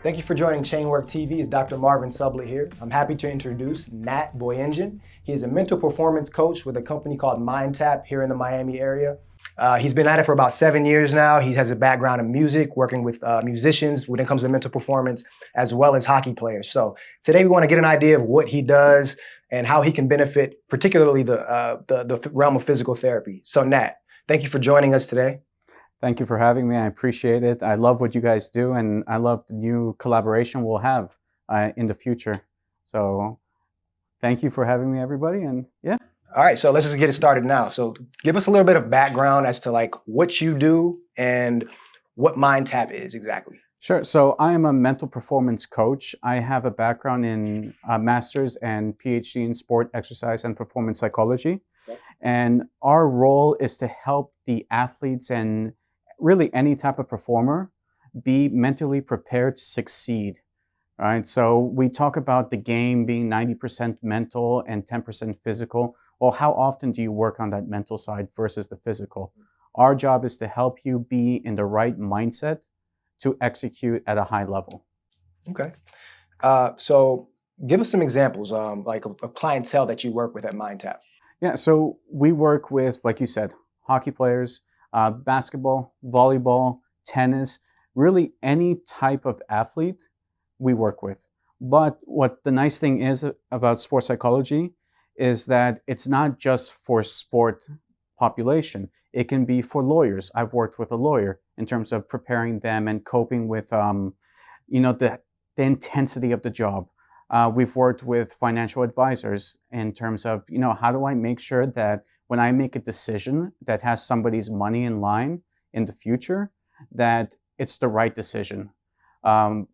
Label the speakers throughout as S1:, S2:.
S1: Thank you for joining Chainwork TV. It's Dr. Marvin Sublett here. I'm happy to introduce Nat Boiangin. He is a mental performance coach with a company called MindTap here in the Miami area. He's been at it for about 7 years now. He has a background in music, working with musicians when it comes to mental performance, as well as hockey players. So today we want to get an idea of what he does and how he can benefit, particularly the realm of physical therapy. So Nat, thank you for joining us today.
S2: Thank you for having me. I appreciate it. I love what you guys do, and I love the new collaboration we'll have in the future. So thank you for having me, everybody, and yeah.
S1: All right, so let's just get it started now. So give us a little bit of background as to like what you do and what MindTap is exactly.
S2: Sure. So I am a mental performance coach. I have a background in master's and PhD in sport, exercise, and performance psychology. Okay. And our role is to help the athletes and really any type of performer be mentally prepared to succeed. All right. So we talk about the game being 90% mental and 10% physical. Well, how often do you work on that mental side versus the physical? Our job is to help you be in the right mindset to execute at a high level.
S1: Okay. So give us some examples like of clientele that you work with at MindTap.
S2: Yeah. So we work with, like you said, hockey players, basketball, volleyball, tennis, really any type of athlete we work with. But what the nice thing is about sports psychology is that it's not just for sport population. It can be for lawyers. I've worked with a lawyer in terms of preparing them and coping with, the intensity of the job. We've worked with financial advisors in terms of, how do I make sure that when I make a decision that has somebody's money in line in the future, that it's the right decision.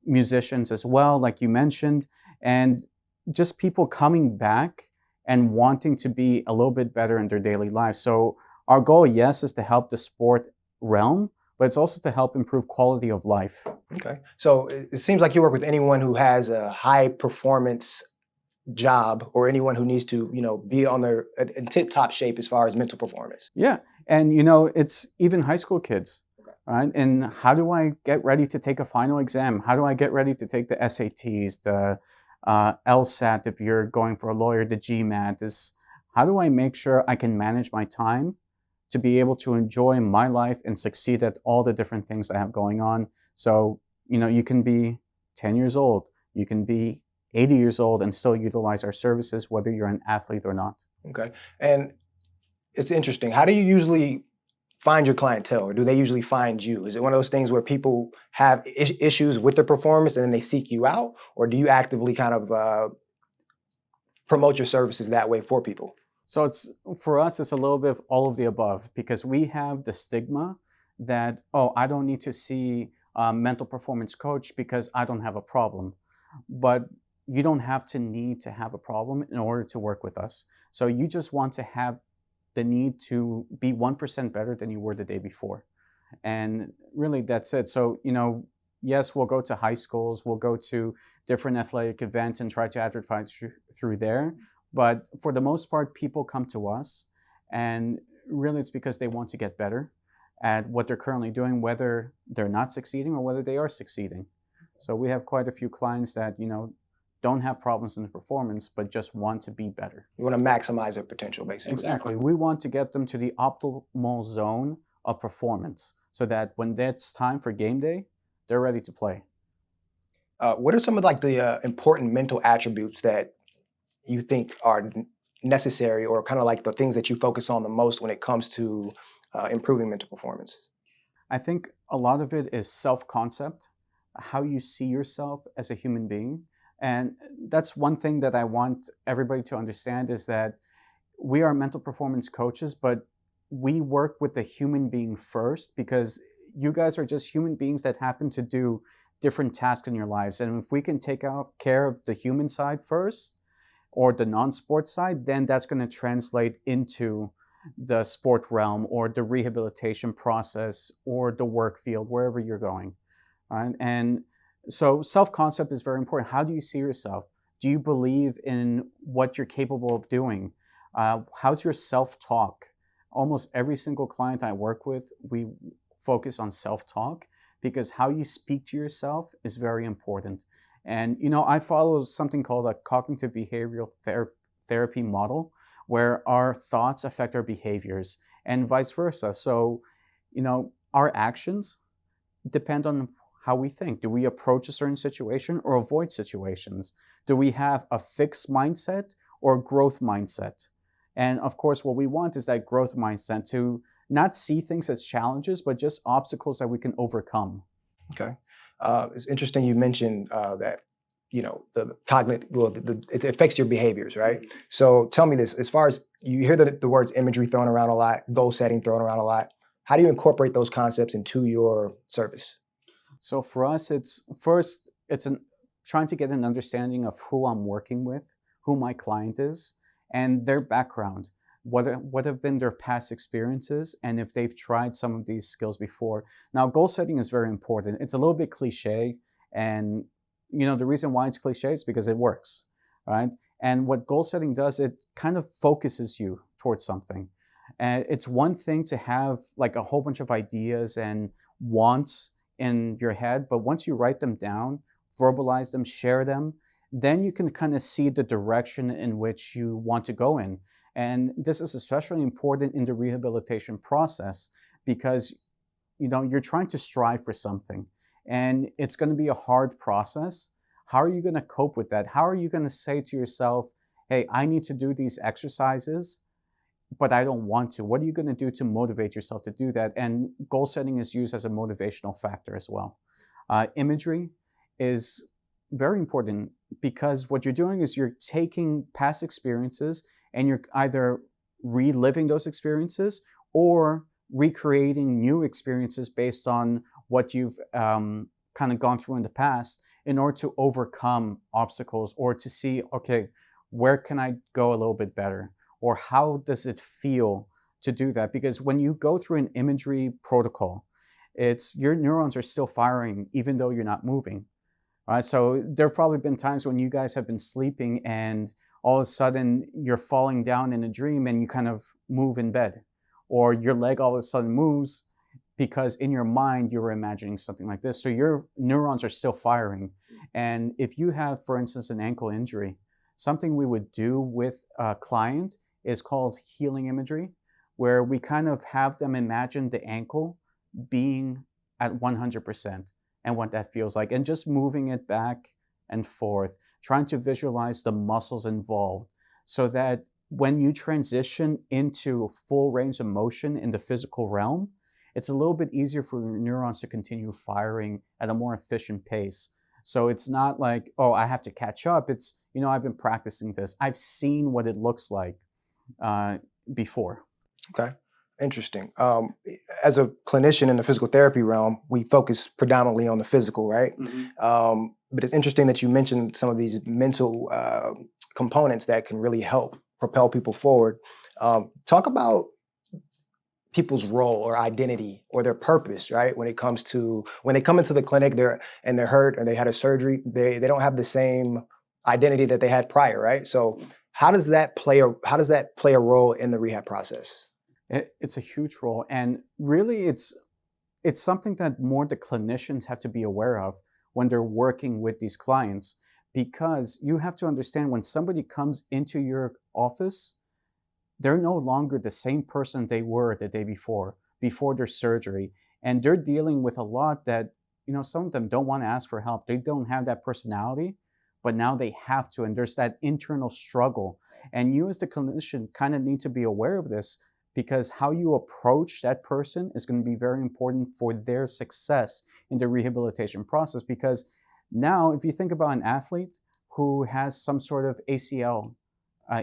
S2: Musicians as well, like you mentioned, and just people coming back and wanting to be a little bit better in their daily lives. So our goal, yes, is to help the sport realm, but it's also to help improve quality of life.
S1: Okay. So it seems like you work with anyone who has a high performance job or anyone who needs to, be on their in tip-top shape as far as mental performance.
S2: Yeah. And, it's even high school kids. Right? And how do I get ready to take a final exam? How do I get ready to take the SATs, the LSAT if you're going for a lawyer, the GMAT? How do I make sure I can manage my time to be able to enjoy my life and succeed at all the different things I have going on? So, you can be 10 years old, you can be 80 years old and still utilize our services, whether you're an athlete or not.
S1: Okay. And it's interesting. How do you usually find your clientele, or do they usually find you? Is it one of those things where people have issues with their performance and then they seek you out, or do you actively kind of promote your services that way for people?
S2: So for us, it's a little bit of all of the above, because we have the stigma that, I don't need to see a mental performance coach because I don't have a problem. But you don't have to have a problem in order to work with us. So you just want to have the need to be 1% better than you were the day before. And really that's it. So, yes, we'll go to high schools, we'll go to different athletic events and try to advertise through there. But for the most part, people come to us, and really it's because they want to get better at what they're currently doing, whether they're not succeeding or whether they are succeeding. So we have quite a few clients that, don't have problems in the performance, but just want to be better.
S1: You want to maximize their potential, basically.
S2: Exactly. We want to get them to the optimal zone of performance so that when it's time for game day, they're ready to play.
S1: What are some of like the important mental attributes that you think are necessary, or kind of like the things that you focus on the most when it comes to improving mental performance?
S2: I think a lot of it is self-concept, how you see yourself as a human being. And that's one thing that I want everybody to understand, is that we are mental performance coaches, but we work with the human being first, because you guys are just human beings that happen to do different tasks in your lives. And if we can take care of the human side first, or the non-sport side, then that's going to translate into the sport realm or the rehabilitation process or the work field, wherever you're going. Right? And so self-concept is very important. How do you see yourself? Do you believe in what you're capable of doing? How's your self-talk? Almost every single client I work with, we focus on self-talk, because how you speak to yourself is very important. And, I follow something called a cognitive behavioral therapy model, where our thoughts affect our behaviors and vice versa. So, our actions depend on how we think. Do we approach a certain situation or avoid situations? Do we have a fixed mindset or growth mindset? And of course, what we want is that growth mindset, to not see things as challenges, but just obstacles that we can overcome.
S1: Okay. It's interesting you mentioned that, the cognitive, well, it affects your behaviors, right? So tell me this, as far as you hear the words imagery thrown around a lot, goal setting thrown around a lot, how do you incorporate those concepts into your service?
S2: So for us, it's trying to get an understanding of who I'm working with, who my client is, and their background. What have been their past experiences, and if they've tried some of these skills before. Now, goal setting is very important. It's a little bit cliche, and the reason why it's cliche is because it works, right? And what goal setting does, it kind of focuses you towards something. And it's one thing to have like a whole bunch of ideas and wants in your head, but once you write them down, verbalize them, share them, then you can kind of see the direction in which you want to go in. And this is especially important in the rehabilitation process because you're trying to strive for something, and it's going to be a hard process. How are you going to cope with that? How are you going to say to yourself, hey, I need to do these exercises, but I don't want to? What are you going to do to motivate yourself to do that? And goal setting is used as a motivational factor as well. Imagery is very important because what you're doing is you're taking past experiences and you're either reliving those experiences or recreating new experiences based on what you've kind of gone through in the past in order to overcome obstacles or to see, okay, where can I go a little bit better? Or how does it feel to do that? Because when you go through an imagery protocol, it's your neurons are still firing even though you're not moving. Right? So there have probably been times when you guys have been sleeping and all of a sudden you're falling down in a dream and you kind of move in bed, or your leg all of a sudden moves because in your mind you were imagining something like this. So your neurons are still firing. And if you have, for instance, an ankle injury, something we would do with a client is called healing imagery, where we kind of have them imagine the ankle being at 100% and what that feels like, and just moving it back and forth, trying to visualize the muscles involved so that when you transition into full range of motion in the physical realm, it's a little bit easier for your neurons to continue firing at a more efficient pace. So it's not like, oh, I have to catch up. It's, I've been practicing this. I've seen what it looks like before.
S1: Okay. Interesting. As a clinician in the physical therapy realm, we focus predominantly on the physical, right?
S2: Mm-hmm.
S1: But it's interesting that you mentioned some of these mental components that can really help propel people forward. Talk about people's role or identity or their purpose, right? When it comes to when they come into the clinic, they're hurt or they had a surgery, they don't have the same identity that they had prior, right? So how does that play a role in the rehab process?
S2: It's a huge role, and really it's something that more the clinicians have to be aware of when they're working with these clients, because you have to understand when somebody comes into your office, they're no longer the same person they were the day before their surgery. And they're dealing with a lot that, some of them don't want to ask for help. They don't have that personality, but now they have to. And there's that internal struggle. And you as the clinician kind of need to be aware of this, because how you approach that person is going to be very important for their success in the rehabilitation process. Because now, if you think about an athlete who has some sort of ACL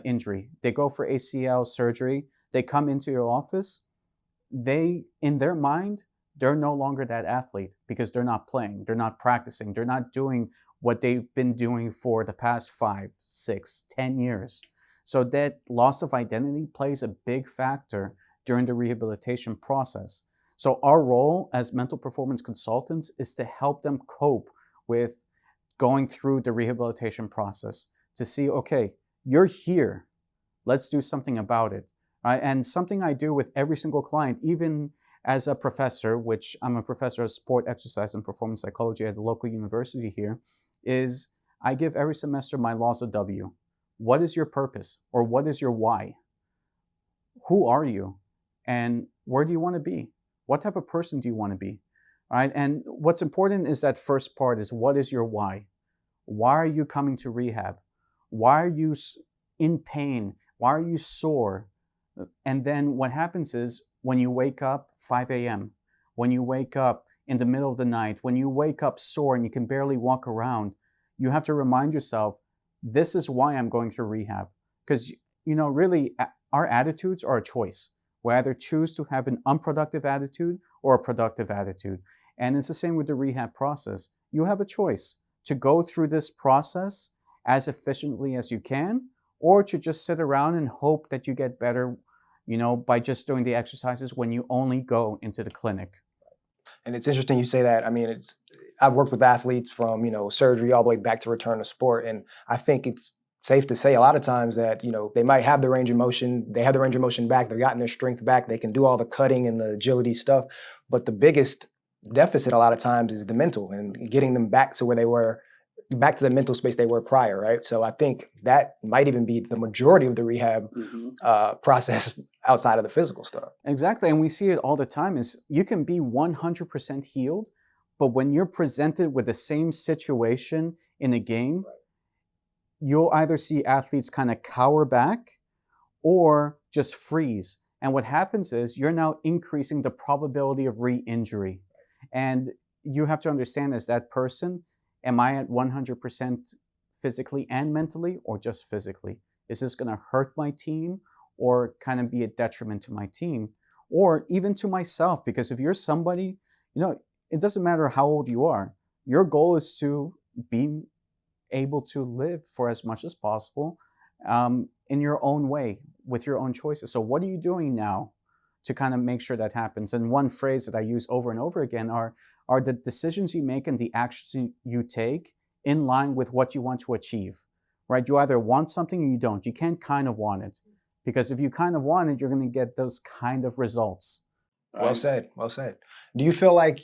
S2: injury, they go for ACL surgery, they come into your office, in their mind, they're no longer that athlete because they're not playing, they're not practicing, they're not doing what they've been doing for the past 5, 6, 10 years. So that loss of identity plays a big factor during the rehabilitation process. So our role as mental performance consultants is to help them cope with going through the rehabilitation process, to see, okay, you're here, let's do something about it. Right? And something I do with every single client, even as a professor, which I'm a professor of sport, exercise, and performance psychology at the local university here, is I give every semester my laws of W. What is your purpose, or what is your why? Who are you, and where do you want to be? What type of person do you want to be? All right. And what's important is that first part is, what is your why? Why are you coming to rehab? Why are you in pain? Why are you sore? And then what happens is, when you wake up 5 a.m., when you wake up in the middle of the night, when you wake up sore and you can barely walk around, you have to remind yourself, this is why I'm going through rehab. Because, really, our attitudes are a choice. We either choose to have an unproductive attitude or a productive attitude. And it's the same with the rehab process. You have a choice to go through this process as efficiently as you can, or to just sit around and hope that you get better, by just doing the exercises when you only go into the clinic.
S1: And it's interesting you say that. I mean, I've worked with athletes from, surgery all the way back to return to sport. And I think it's safe to say a lot of times that, they might have the range of motion, they have the range of motion back, they've gotten their strength back, they can do all the cutting and the agility stuff. But the biggest deficit a lot of times is the mental, and getting them back to where they were, back to the mental space they were prior, right? So I think that might even be the majority of the rehab process outside of the physical stuff.
S2: Exactly. And we see it all the time, is you can be 100% healed, but when you're presented with the same situation in a game, you'll either see athletes kind of cower back or just freeze. And what happens is, you're now increasing the probability of re-injury. And you have to understand, as that person, am I at 100% physically and mentally, or just physically? Is this going to hurt my team, or kind of be a detriment to my team, or even to myself? Because if you're somebody, it doesn't matter how old you are. Your goal is to be able to live for as much as possible in your own way, with your own choices. So what are you doing now to kind of make sure that happens? And one phrase that I use over and over again are the decisions you make and the actions you take in line with what you want to achieve, right? You either want something or you don't. You can't kind of want it, because if you kind of want it, you're going to get those kind of results.
S1: Right? Well said. Well said. Do you feel like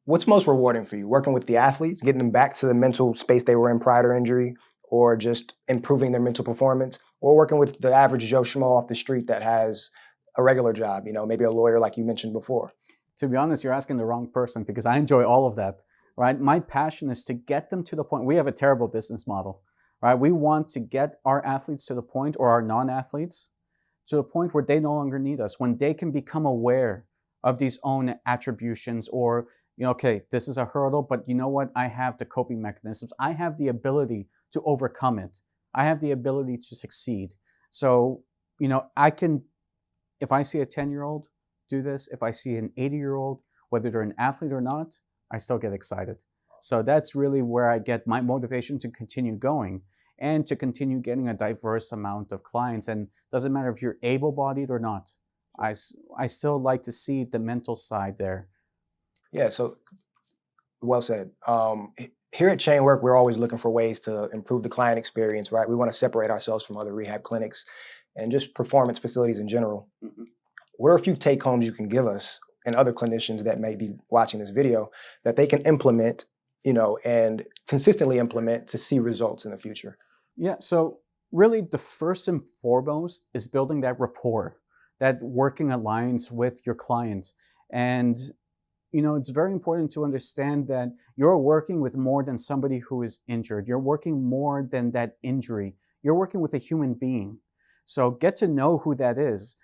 S1: what's most rewarding for you? Working with the athletes, getting them back to the mental space they were in prior to injury, or just improving their mental performance, or working with the average Joe Schmo off the street that has a regular job, maybe a lawyer like you mentioned before?
S2: To be honest, you're asking the wrong person, because I enjoy all of that, right? My passion is to get them to the point. We have a terrible business model, right? We want to get our athletes to the point, or our non-athletes, to the point where they no longer need us, when they can become aware of these own attributions, or, okay, this is a hurdle, but you know what? I have the coping mechanisms. I have the ability to overcome it. I have the ability to succeed. So, I can, if I see a 10-year-old do this, if I see an 80-year-old, whether they're an athlete or not, I still get excited. So that's really where I get my motivation to continue going, and to continue getting a diverse amount of clients. And it doesn't matter if you're able-bodied or not. I still like to see the mental side there.
S1: Yeah, so well said. Here at Chainwork, we're always looking for ways to improve the client experience, right? We want to separate ourselves from other rehab clinics and just performance facilities in general. What are a few take homes you can give us and other clinicians that may be watching this video that they can implement, and consistently implement to see results in the future?
S2: Yeah, so really the first and foremost is building that rapport, that working alliance with your clients. And, it's very important to understand that you're working with more than somebody who is injured. You're working more than that injury. You're working with a human being. So get to know who that is,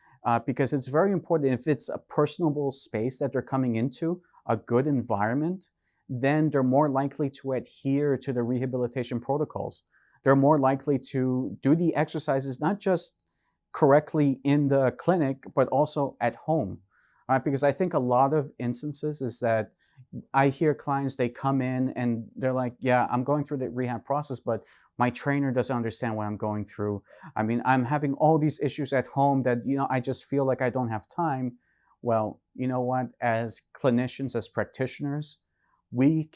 S2: because it's very important. If it's a personable space that they're coming into, a good environment, then they're more likely to adhere to the rehabilitation protocols. They're more likely to do the exercises, not just correctly in the clinic, but also at home. Because I think a lot of instances is that I hear clients, they come in and they're like, yeah, I'm going through the rehab process, but my trainer doesn't understand what I'm going through. I mean, I'm having all these issues at home that, I just feel like I don't have time. Well, you know what? As clinicians, as practitioners, we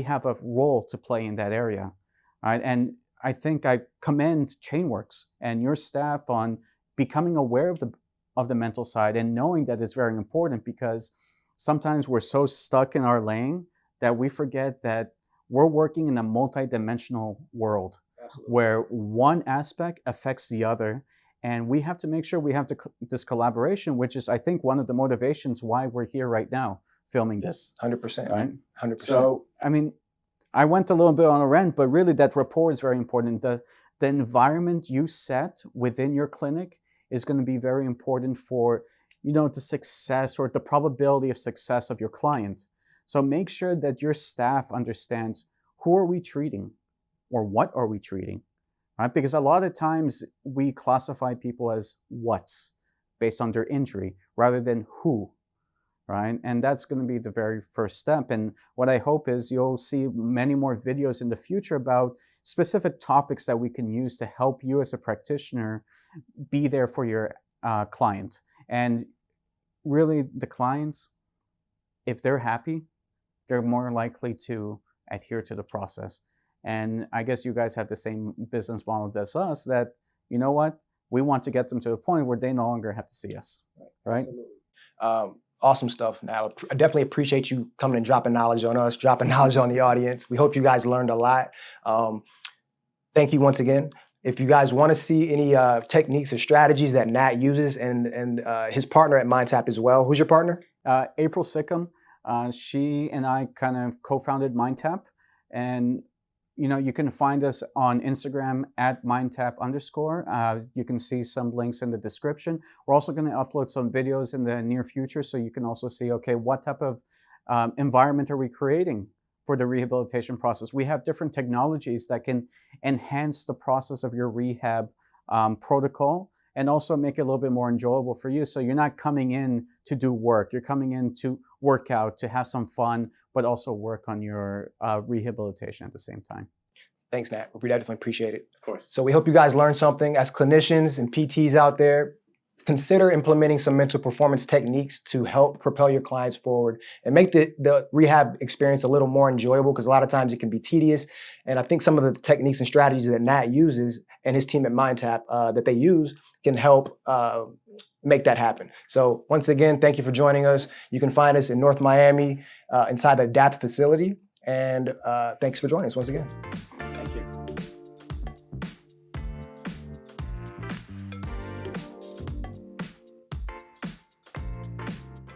S2: have a role to play in that area. Right? And I think I commend Chainworks and your staff on becoming aware of the mental side, and knowing that it's very important, because sometimes we're so stuck in our lane that we forget that we're working in a multi-dimensional world. Absolutely. Where one aspect affects the other. And we have to make sure we have this collaboration, which is, I think, one of the motivations why we're here right now filming this.
S1: 100%.
S2: Right?
S1: 100%.
S2: So, I mean, I went a little bit on a rant, but really that rapport is very important. The environment you set within your clinic is going to be very important for, the success or the probability of success of your client. So make sure that your staff understands, who are we treating or what are we treating, right? Because a lot of times we classify people as what's based on their injury rather than who, right? And that's going to be the very first step. And what I hope is you'll see many more videos in the future about specific topics that we can use to help you as a practitioner be there for your client. And really, the clients, if they're happy, they're more likely to adhere to the process. And I guess you guys have the same business model as us, that, you know what, we want to get them to a point where they no longer have to see us, right?
S1: Absolutely. Awesome stuff. Now, I definitely appreciate you coming and dropping knowledge on us, dropping knowledge on the audience. We hope you guys learned a lot. Thank you once again. If you guys want to see any techniques or strategies that Nat uses and his partner at MindTap as well. Who's your partner?
S2: April Sikkim. She and I kind of co-founded MindTap. And, you can find us on Instagram at MindTap_. You can see some links in the description. We're also going to upload some videos in the near future, so you can also see, okay, what type of environment are we creating for the rehabilitation process. We have different technologies that can enhance the process of your rehab protocol, and also make it a little bit more enjoyable for you. So you're not coming in to do work. You're coming in to work out, to have some fun, but also work on your rehabilitation at the same time.
S1: Thanks, Nat. We definitely appreciate it.
S2: Of course.
S1: So we hope you guys learned something. As clinicians and PTs out there, consider implementing some mental performance techniques to help propel your clients forward and make the rehab experience a little more enjoyable, because a lot of times it can be tedious. And I think some of the techniques and strategies that Nat uses and his team at MindTap that they use can help make that happen. So once again, thank you for joining us. You can find us in North Miami inside the DAP facility. And thanks for joining us once again.